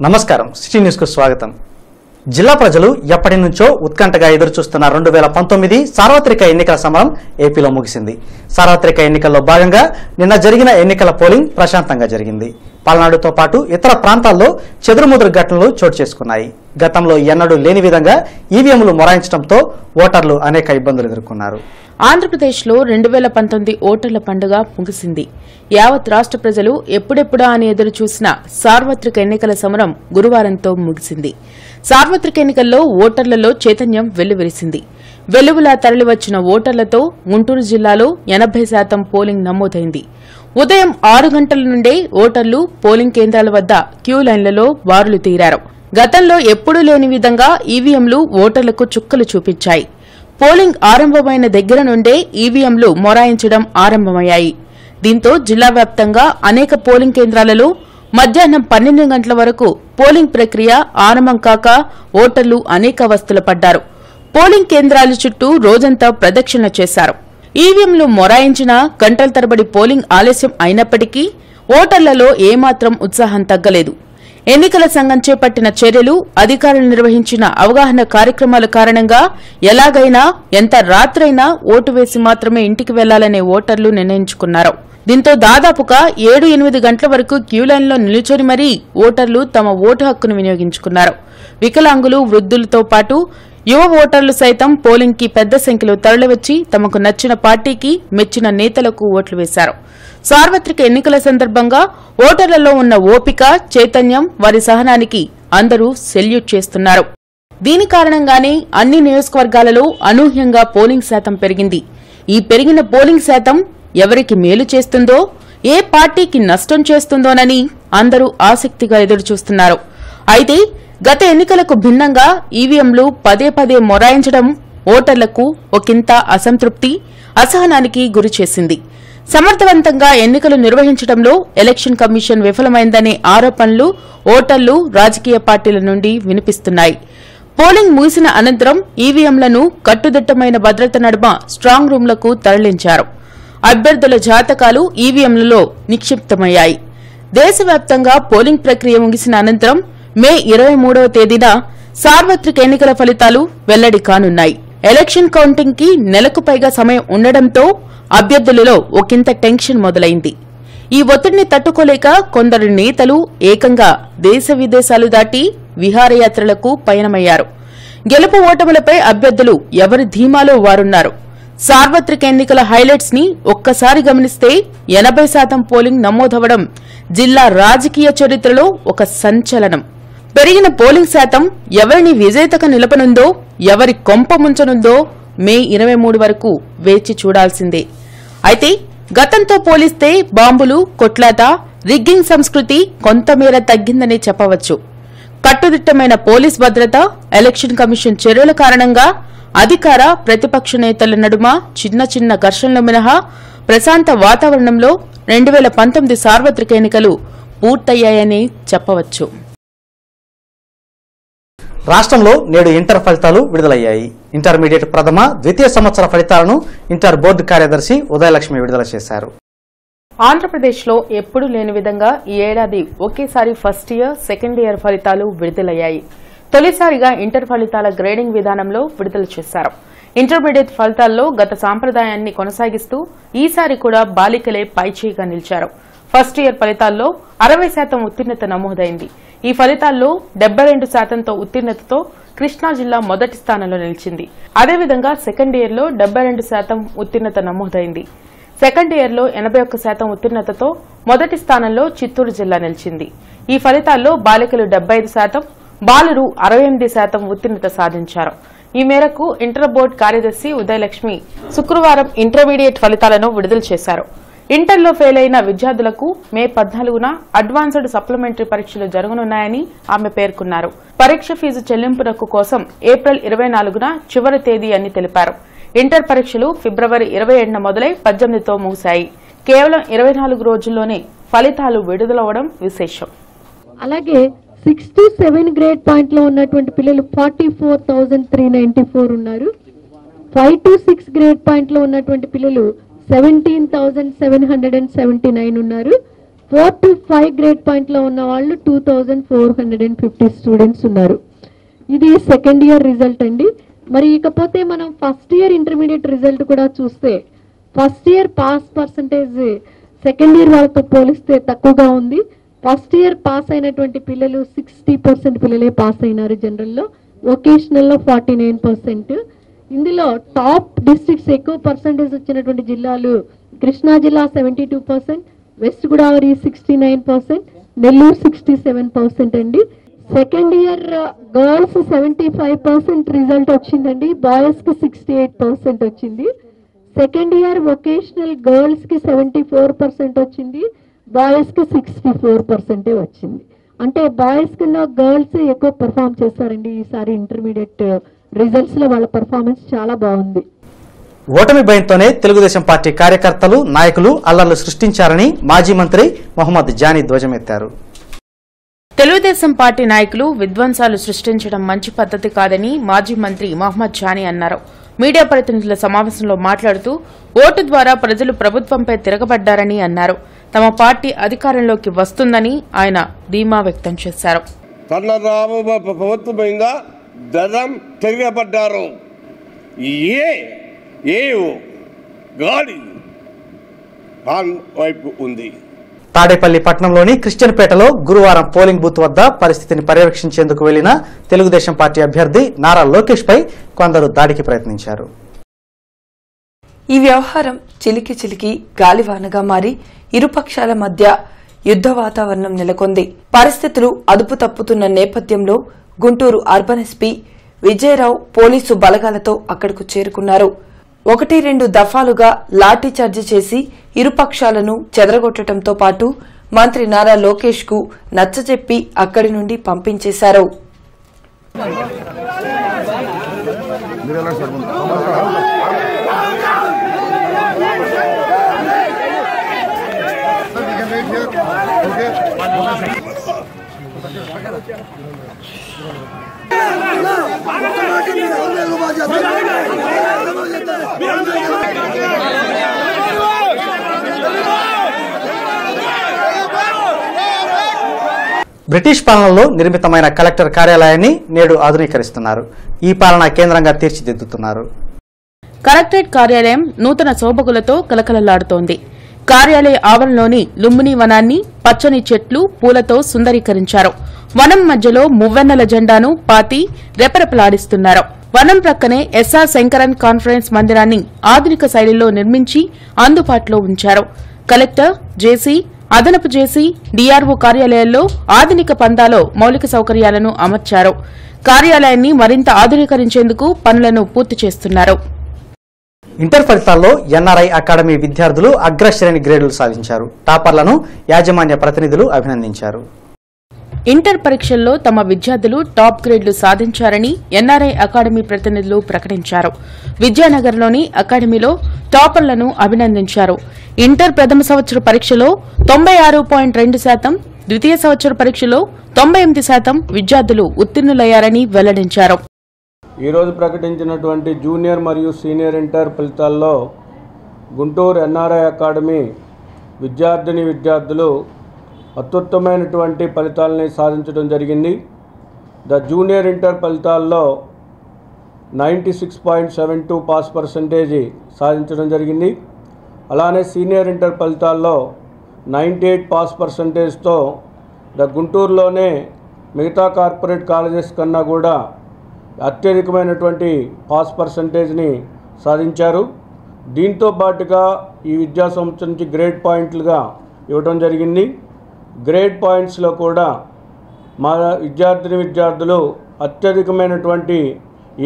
నమస్కారం city news కు స్వాగతం. జిల్లా ప్రజలు ఎప్పటి నుంచో ఉత్కంఠగా ఎదురుచూస్తున్న 2019 సార్వత్రిక ఎన్నికల సమరం ఏపీలో ముగిసింది. సార్వత్రిక ఎన్నికల్లో భాగంగా నిన్న జరిగిన ఎన్నికల పోలింగ్ ప్రశాంతంగా జరిగింది. పల్నాడుతో పాటు ఇతర ప్రాంతాల్లో చెదురుముదురు ఘటనలు చోటు చేసుకున్నాయి. గతంలో ఎన్నడూ లేని విధంగా ఈవీఎంలు మొరాయించడంతో ఓటర్లు అనేక ఇబ్బందులు ఎదుర్కొన్నారు. ఆంధ్రప్రదేశ్లో 2019 ఓటర్ల పండుగ ముగిసింది. యావత్ రాష్ట్ర ప్రజలు ఎప్పుడెప్పుడా అని ఎదురు చూసిన సార్వత్రిక ఎన్నికల సమరం గురువారంతో ముగిసింది. సార్వత్రిక ఎన్నికల్లో ఓటర్లలో చైతన్యం వెల్లువిరిసింది. వెలుగులా తరలివచ్చిన ఓటర్లతో గుంటూరు జిల్లాలో 80% పోలింగ్ నమోదైంది. ఉదయం 6 గంటల నుండే ఓటర్లు పోలింగ్ కేంద్రాల వద్ద క్యూ లైన్లలో బారులు తీరారు. గతంలో ఎప్పుడూ లేని విధంగా ఈవీఎంలు ఓటర్లకు చుక్కలు చూపించాయి. పోలింగ్ ఆరంభమైన దగ్గర నుండే ఈవీఎంలు మొరాయించడం ఆరంభమయ్యాయి. దీంతో జిల్లా వ్యాప్తంగా అనేక పోలింగ్ కేంద్రాలలో మధ్యాహ్నం 12 గంటల వరకు పోలింగ్ ప్రక్రియ ఆరంభం కాక ఓటర్లు అనేక అవస్థలు పడ్డారు. పోలింగ్ కేంద్రాల చుట్టూ రోజంతా ప్రదక్షిణ చేశారు. ఈవీఎంలు మొరాయించినా గంటల తరబడి పోలింగ్ ఆలస్యం అయినప్పటికీ ఓటర్లలో ఏమాత్రం ఉత్సాహం తగ్గలేదు. ఎన్నికల సంఘం చేపట్టిన చర్యలు, అధికారులు నిర్వహించిన అవగాహన కార్యక్రమాల కారణంగా ఎలాగైనా ఎంత రాత్రైనా ఓటు వేసి మాత్రమే ఇంటికి వెళ్లాలనే ఓటర్లు నిర్ణయించుకున్నారు. దీంతో దాదాపుగా 7-8 గంటల వరకు క్యూలైన్లో నిలుచొని మరీ ఓటర్లు తమ ఓటు హక్కును వినియోగించుకున్నారు. వికలాంగులు, వృద్ధులతో పాటు యువ ఓటర్లు సైతం పోలింగ్ కి పెద్ద సంఖ్యలో తరలివచ్చి తమకు నచ్చిన పార్టీకి, మెచ్చిన నేతలకు ఓట్లు వేశారు. సార్వత్రిక ఎన్నికల సందర్భంగా ఓటర్లలో ఉన్న ఓపిక, చైతన్యం, వారి సహనానికి అందరూ సెల్యూట్ చేస్తున్నారు. దీని కారణంగానే అన్ని నియోజకవర్గాలలో అనూహ్యంగా పోలింగ్ శాతం పెరిగింది. ఈ పెరిగిన పోలింగ్ శాతం ఎవరికి మేలు చేస్తుందో, ఏ పార్టీకి నష్టం చేస్తుందోనని అందరూ ఆసక్తిగా ఎదురుచూస్తున్నారు. అయితే గత ఎన్నికలకు భిన్నంగా ఈవీఎంలు పదే మొరాయించడం ఓటర్లకు ఒకంత అసంతృప్తి, అసహనానికి గురిచేసింది. సమర్థవంతంగా ఎన్నికలు నిర్వహించడంలో ఎలక్షన్ కమిషన్ విఫలమైందనే ఆరోపణలు ఓటర్లు, రాజకీయ పార్టీల నుండి వినిపిస్తున్నాయి. పోలింగ్ ముగిసిన అనంతరం ఈవీఎంలను కట్టుదిట్టమైన భద్రత నడుమ స్ట్రాంగ్ రూంలకు తరలించారు. అభ్యర్థుల జాతకాలు ఈవీఎంలలో నిక్షిప్తమయ్యాయి. దేశవ్యాప్తంగా పోలింగ్ ప్రక్రియ ముగిసిన అనంతరం మే 23వ తేదీన సార్వత్రిక ఎన్నికల ఫలితాలు వెల్లడి కానున్నాయి. ఎలక్షన్ కౌంటింగ్ కి నెలకు పైగా సమయం ఉండడంతో అభ్యర్థులలో ఒకంత టెన్షన్ మొదలైంది. ఈ ఒత్తిడిని తట్టుకోలేక కొందరు నేతలు ఏకంగా దేశ విదేశాలు దాటి విహారయాత్రలకు పయనమయ్యారు. గెలుపు ఓటములపై అభ్యర్థులు ఎవరి ధీమాలో వారున్నారు. సార్వత్రిక ఎన్నికల హైలైట్స్ ని ఒక్కసారి గమనిస్తే 80% పోలింగ్ నమోదవడం జిల్లా రాజకీయ చరిత్రలో ఒక సంచలనం. పెరిగిన పోలింగ్ శాతం ఎవరిని విజేతగా నిలపనుందో, ఎవరి కొంప ముంచనుందో మే 23 వరకు వేచి చూడాల్సిందే. అయితే గతంతో పోలిస్తే బాంబులు, కొట్లాట, రిగ్గింగ్ సంస్కృతి కొంతమేర తగ్గిందనే చెప్పవచ్చు. కట్టుదిట్టమైన పోలీస్ భద్రత, ఎలక్షన్ కమిషన్ చర్యల కారణంగా అధికార, ప్రతిపక్ష నేతల నడుమ చిన్న ఘర్షణలు మినహా ప్రశాంత వాతావరణంలో 2019 సార్వత్రిక ఎన్నికలు పూర్తయ్యాయని చెప్పవచ్చు. రాష్ట్రంలో నేడు ఇంటర్ ఫలితాలు విడుదలయ్యాయి. ఇంటర్మీడియట్ ప్రథమ, ద్వితీయ సంవత్సర ఫలితాలను ఇంటర్ బోర్డు కార్యదర్శి ఉదయలక్ష్మి విడుదల చేశారు. ఆంధ్రప్రదేశ్లో ఎప్పుడూ లేని విధంగా ఈ ఏడాది ఒకేసారి ఫస్ట్ ఇయర్, సెకండ్ ఇయర్ ఫలితాలు విడుదలయ్యాయి. తొలిసారిగా ఇంటర్ ఫలితాల గ్రేడింగ్ విధానంలో విడుదల చేశారు. ఇంటర్మీడియట్ ఫలితాల్లో గత సాంప్రదాయాన్ని కొనసాగిస్తూ ఈసారి కూడా బాలికలే పైచేయిగా నిలిచారు. ఫస్ట్ ఇయర్ ఫలితాల్లో 60% ఉత్తీర్ణత నమోదైంది. ఈ ఫలితాల్లో 72%తో ఉత్తీర్ణతతో కృష్ణా జిల్లా మొదటి స్థానంలో నిలిచింది. అదేవిధంగా సెకండ్ ఇయర్ లో 72% ఉత్తీర్ణత నమోదైంది. సెకండ్ ఇయర్ లో 81% ఉత్తీర్ణతతో మొదటి స్థానంలో చిత్తూరు జిల్లా నిలిచింది. ఈ ఫలితాల్లో బాలికలు 75%, బాలురు 68% ఉత్తీర్ణత సాధించారు. ఈ మేరకు ఇంటర్ బోర్డు కార్యదర్శి ఉదయలక్ష్మి శుక్రవారం ఇంటర్మీడియట్ ఫలితాలను విడుదల చేశారు. ఇంటర్లో ఫెయిల్ అయిన విద్యార్థులకు మే 14న అడ్వాన్స్డ్ సప్లిమెంటరీ పరీక్షలు జరగనున్నాయని ఆమె పేర్కొన్నారు. పరీక్ష ఫీజు చెల్లింపునకు కోసం ఏప్రిల్ 24న చివరి తేదీ అని తెలిపారు. ఇంటర్ పరీక్షలు ఫిబ్రవరి 27న మొదలై 18తో ముగిశాయి. కేవలం 24 రోజుల్లోనే ఫలితాలు విడుదలవడం విశేషం. అలాగే 6 to 7 గ్రేడ్ పాయింట్ లో ఉన్నటువంటి పిల్లలు 44,394 ఉన్నారు. 5 to 6 గ్రేడ్ పాయింట్ లో ఉన్నటువంటి పిల్లలు 17,779 ఉన్నారు. 4 to 5 గ్రేడ్ పాయింట్లో ఉన్న వాళ్ళు 2450 స్టూడెంట్స్ ఉన్నారు. ఇది సెకండ్ ఇయర్ రిజల్ట్ అండి. మరి ఇకపోతే మనం ఫస్ట్ ఇయర్ ఇంటర్మీడియట్ రిజల్ట్ కూడా చూస్తే first year pass percentage second year వాళ్ళతో పోలిస్తే తక్కువగా ఉంది. ఫస్ట్ ఇయర్ పాస్ అయినటువంటి పిల్లలు 60% పిల్లలే పాస్ అయినారు జనరల్లో, వొకేషనల్లో 49%. ఇందులో టాప్ డిస్ట్రిక్ట్స్ ఎక్కువ పర్సంటేజ్ వచ్చినటువంటి జిల్లాలు కృష్ణా జిల్లా 72%, వెస్ట్ గోదావరి 69%, నెల్లూరు 67% అండి. సెకండ్ ఇయర్ గర్ల్స్ 75% రిజల్ట్ వచ్చిందండి, బాయ్స్కి 68% వచ్చింది. సెకండ్ ఇయర్ వొకేషనల్ గర్ల్స్కి 74% వచ్చింది, బాయ్స్కి 64% వచ్చింది. అంటే బాయ్స్ కన్నా గర్ల్స్ ఎక్కువ పెర్ఫామ్ చేస్తారండి ఈసారి ఇంటర్మీడియట్ రిజల్ట్స్లో. వాళ్ళ పర్ఫార్మెన్స్ చాలా బాగుంది. ఓటమి భయంతోనే తెలుగుదేశం పార్టీ కార్యకర్తలు, నాయకులు అల్లర్లు సృష్టించారని మాజీ మంత్రి మొహమ్మద్ జానీ ధ్వజమెత్తారు. తెలుగుదేశం పార్టీ నాయకులు విధ్వంసాలు సృష్టించడం మంచి పద్దతి కాదని మాజీ మంత్రి మహమ్మద్ జానీ అన్నారు. మీడియా ప్రతినిధుల సమావేశంలో మాట్లాడుతూ ఓటు ద్వారా ప్రజలు ప్రభుత్వంపై తిరగబడ్డారని అన్నారు. తమ పార్టీ అధికారంలోకి వస్తుందని ఆయన ధీమా వ్యక్తం చేశారు. ప్రభుత్వంగా దళం తిరగబడ్డారు. గాడి వైపు ఉంది. తాడేపల్లి పట్టణంలోని క్రిస్టియన్పేటలో గురువారం పోలింగ్ బూత్ వద్ద పరిస్థితిని పర్యవేక్షించేందుకు వెళ్లిన తెలుగుదేశం పార్టీ అభ్యర్థి నారా లోకేష్ పై కొందరు దాడికి ప్రయత్నించారు. ఈ వ్యవహారం చిలికి గాలివానగా మారి ఇరుపక్షాల మధ్య యుద్ద వాతావరణం నెలకొంది. పరిస్థితులు అదుపు తప్పుతున్న నేపథ్యంలో Guntur urban SP Vijayarao police బలగాలతో అక్కడకు చేరుకున్నారు. 1-2 దఫాలుగా లాఠీచార్జి చేసి ఇరుపక్షాలను చెదరగొట్టడంతో పాటు మంత్రి నారా లోకేష్ కు నచ్చజెప్పి అక్కడి నుండి పంపించేశారు. బ్రిటిష్ పాలనలో నిర్మితమైన కలెక్టర్ కార్యాలయాన్ని నేడు ఆధునీకరిస్తున్నారు. ఈ పాలనా కేంద్రంగా తీర్చిదిద్దుతున్నారు. కలెక్టరేట్ కార్యాలయం నూతన శోభగులతో కలకలలాడుతోంది. కార్యాలయ ఆవరణలోని లుంబిని వనాన్ని పచ్చని చెట్లు, పూలతో సుందరీకరించారు. వనం మధ్యలో మువ్వెన్నెల జెండాను పాతి రెపరెపలాడిస్తున్నారు. వనం ప్రక్కనే ఎస్ఆర్ శంకరన్ కాన్ఫరెన్స్ మందిరాన్ని ఆధునిక శైలిలో నిర్మించి అందుబాటులో ఉంచారు. కలెక్టర్, జేసీ, అదనపు జేసీ, డీఆర్ఓ కార్యాలయాల్లో ఆధునిక పందాలో మౌలిక సౌకర్యాలను అమర్చారు. కార్యాలయాన్ని మరింత ఆధునీకరించేందుకు పనులను పూర్తి చేస్తున్నారు. ఇంటర్ ఫలితాల్లో ఎన్ఆర్ఐ అకాడమీ విద్యార్థులు అగ్రశ్రేణి గ్రేడులు సాధించారు. టాపర్లను యాజమాన్య ప్రతినిధులు అభినందించారు. ఇంటర్ పరీక్షల్లో తమ విద్యార్థులు టాప్ గ్రేడ్లు సాధించారని ఎన్ఆర్ఐ అకాడమీ ప్రతినిధులు ప్రకటించారు. విద్యానగర్లోని అకాడమీలో టాపర్లను అభినందించారు. ఇంటర్ ప్రథమ సంవత్సర పరీక్షలో 96.2%, ద్వితీయ సంవత్సర పరీక్షలో 98% విద్యార్థులు ఉత్తీర్ణులయ్యారని వెల్లడించారు. ఈరోజు ప్రకటించినటువంటి జూనియర్ మరియు సీనియర్ ఇంటర్ ఫలితాల్లో గుంటూరు ఎన్ఆర్ఐ అకాడమీ విద్యార్థులు అత్యుత్తమైనటువంటి ఫలితాలని సాధించడం జరిగింది. ద జూనియర్ ఇంటర్ ఫలితాల్లో 96.72 పాస్ పర్సంటేజ్ సాధించడం జరిగింది. అలానే సీనియర్ ఇంటర్ ఫలితాల్లో 98 పాస్ పర్సంటేజ్తో ద గుంటూరులోనే మిగతా కార్పొరేట్ కాలేజెస్ కన్నా కూడా అత్యధికమైనటువంటి పాస్ పర్సంటేజ్ని సాధించారు. దీంతో పాటుగా ఈ విద్యా సంవత్సరం నుంచి గ్రేడ్ పాయింట్లుగా ఇవ్వడం జరిగింది. గ్రేడ్ పాయింట్స్లో కూడా మా విద్యార్థులు అత్యధికమైనటువంటి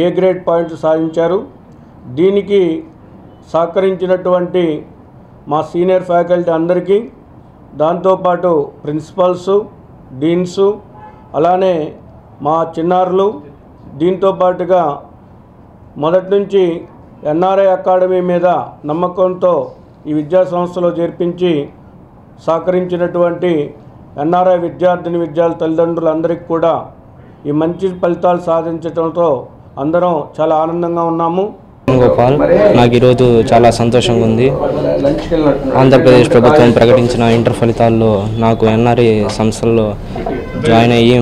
ఏ గ్రేడ్ పాయింట్స్ సాధించారు. దీనికి సహకరించినటువంటి మా సీనియర్ ఫ్యాకల్టీ అందరికీ, దాంతోపాటు ప్రిన్సిపల్స్, డీన్స్, అలానే మా చిన్నారులు, దీంతో పాటుగా మొదటి నుంచి ఎన్ఆర్ఐ అకాడమీ మీద నమ్మకంతో ఈ విద్యా సంస్థలో చేర్పించి సహకరించినటువంటి ఎన్ఆర్ఐ విద్యార్థుల తల్లిదండ్రులందరికీ కూడా ఈ మంచి ఫలితాలు సాధించడంతో అందరం చాలా ఆనందంగా ఉన్నాము. వేణుగోపాల్. నాకు ఈరోజు చాలా సంతోషంగా ఉంది. ఆంధ్రప్రదేశ్ ప్రభుత్వం ప్రకటించిన ఇంటర్ ఫలితాల్లో నాకు ఎన్ఆర్ఐ సంస్థల్లో జాయిన్ అయ్యి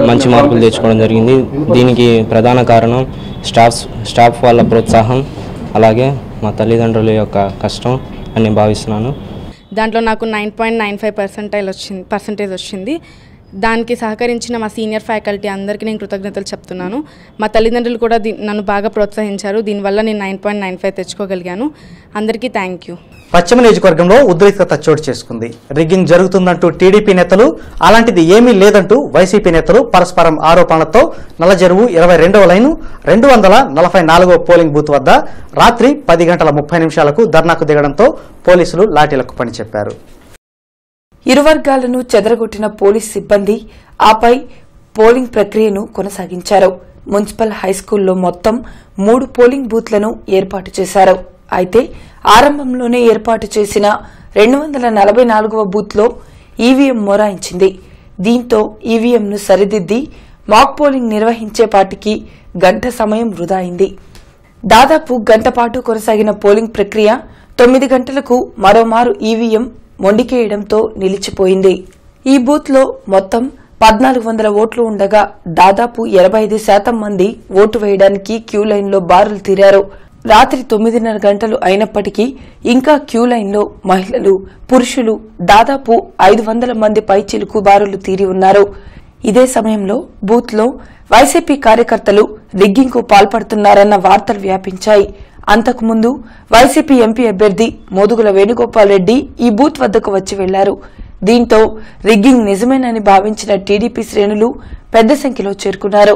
మంచి మార్కులు తెచ్చుకోవడం జరిగింది. దీనికి ప్రధాన కారణం స్టాఫ్ వాళ్ళ ప్రోత్సాహం, అలాగే మా తల్లిదండ్రుల యొక్క కష్టం అని భావిస్తున్నాను. దాంట్లో నాకు 9.95% పర్సెంటేజ్ వచ్చింది. దానికి సహకరించిన మా సీనియర్ ఫ్యాకల్టీ అందరికీ నేను కృతజ్ఞతలు చెప్తున్నాను. మా తల్లిదండ్రులు కూడా నన్ను బాగా ప్రోత్సహించారు. దీనివల్ల నేను 9.95 తెచ్చుకోగలిగాను. అందరికీ థ్యాంక్ యూ. పశ్చిమ నియోజకవర్గంలో ఉద్రిక్తత చోటు చేసుకుంది. రిగ్గింగ్ జరుగుతుందంటూ టీడీపీ నేతలు, అలాంటిది ఏమీ లేదంటూ వైసీపీ నేతలు పరస్పరం ఆరోపణలతో నల్లజెరువు 22వ లైను 244వ పోలింగ్ బూత్ వద్ద రాత్రి 10:30 ధర్నాకు దిగడంతో పోలీసులు లాఠీలకు పని చెప్పారు. ఇరు వర్గాలను చెదరగొట్టిన పోలీస్ సిబ్బంది ఆపై పోలింగ్ ప్రక్రియను కొనసాగించారు. మున్సిపల్ హైస్కూల్లో మొత్తం 3 పోలింగ్ బూత్లను ఏర్పాటు చేశారు. అయితే ఆరంభంలోనే ఏర్పాటు చేసిన 244వ బూత్లో ఈవీఎం మొరాయించింది. దీంతో ఈవీఎంను సరిదిద్ది మాక్ పోలింగ్ నిర్వహించేపాటికి గంట సమయం వృధా అయింది. దాదాపు గంట పాటు కొనసాగిన పోలింగ్ ప్రక్రియ 9 గంటలకు మరోమారు ఈవీఎం మొండికేయడంతో నిలిచిపోయింది. ఈ బూత్లో మొత్తం 1400 ఓట్లు ఉండగా దాదాపు 85% మంది ఓటు వేయడానికి క్యూ లైన్లో బారులు తీరారు. రాత్రి 9:30 గంటలు అయినప్పటికీ ఇంకా క్యూ లైన్లో మహిళలు, పురుషులు దాదాపు 500 మంది పైచిలుకు బారులు తీరి ఉన్నారు. ఇదే సమయంలో బూత్లో వైసీపీ కార్యకర్తలు రిగ్గింగ్కు పాల్పడుతున్నారన్న వార్తలు వ్యాపించాయి. అంతకుముందు వైసీపీ ఎంపీ అభ్యర్థి మోదుగుల వేణుగోపాల్ రెడ్డి ఈ బూత్ వద్దకు వచ్చి వెళ్లారు. దీంతో రిగ్గింగ్ నిజమేనని భావించిన టీడీపీ శ్రేణులు పెద్ద సంఖ్యలో చేరుకున్నారు.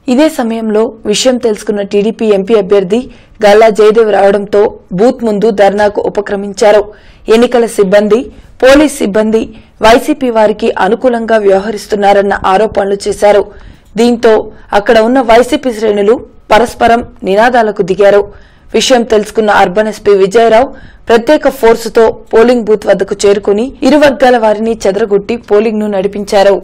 ఇదే సమయంలో విషయం తెలుసుకున్న టీడీపీ ఎంపీ అభ్యర్థి గల్లా జయదేవ్ రావడంతో బూత్ ముందు ధర్నాకు ఉపక్రమించారు. ఎన్నికల సిబ్బంది, పోలీస్ సిబ్బంది వైసీపీ వారికి అనుకూలంగా వ్యవహరిస్తున్నారన్న ఆరోపణలు చేశారు. దీంతో అక్కడ ఉన్న వైసీపీ శ్రేణులు పరస్పరం నినాదాలకు దిగారు. విషయం తెలుసుకున్న అర్బన్ ఎస్పీ విజయరావు ప్రత్యేక ఫోర్సుతో పోలింగ్ బూత్ వద్దకు చేరుకుని ఇరు వర్గాల వారిని చెదరగొట్టి పోలింగ్ ను నడిపించారు.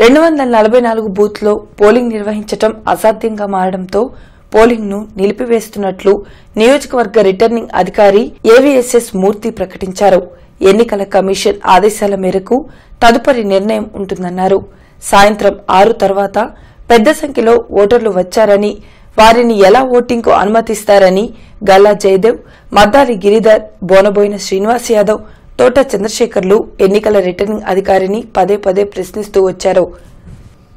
244 బూత్లో పోలింగ్ నిర్వహించడం అసాధ్యంగా మారడంతో పోలింగ్ ను నిలిపివేస్తున్నట్లు నియోజకవర్గ రిటర్నింగ్ అధికారి ఏవీఎస్ఎస్ మూర్తి ప్రకటించారు. ఎన్నికల కమిషన్ ఆదేశాల మేరకు తదుపరి నిర్ణయం ఉంటుందన్నారు. సాయంత్రం 6 తర్వాత పెద్ద సంఖ్యలో ఓటర్లు వచ్చారని, వారిని ఎలా ఓటింగ్ కు అనుమతిస్తారని గల్లా జయదేవ్, మద్దాలి గిరిధర్, బోనబోయిన శ్రీనివాస్ యాదవ్, తోట చంద్రశేఖర్లు ఎన్నికల రిటర్నింగ్ అధికారిని పదే పదే ప్రశ్నిస్తూ వచ్చారు.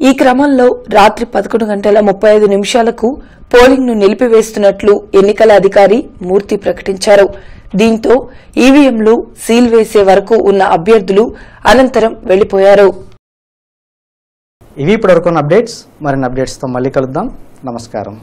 ఈ క్రమంలో రాత్రి 11:35 పోలింగ్ ను నిలిపివేస్తున్నట్లు ఎన్నికల అధికారి మూర్తి ప్రకటించారు. దీంతో ఈవీఎంలు సీల్ వేసే వరకు ఉన్న అభ్యర్థులు అనంతరం వెళ్లిపోయారు. ఇవి ఇప్పటివరకు అప్డేట్స్. మరిన్ని అప్డేట్స్తో మళ్ళీ కలుద్దాం. నమస్కారం.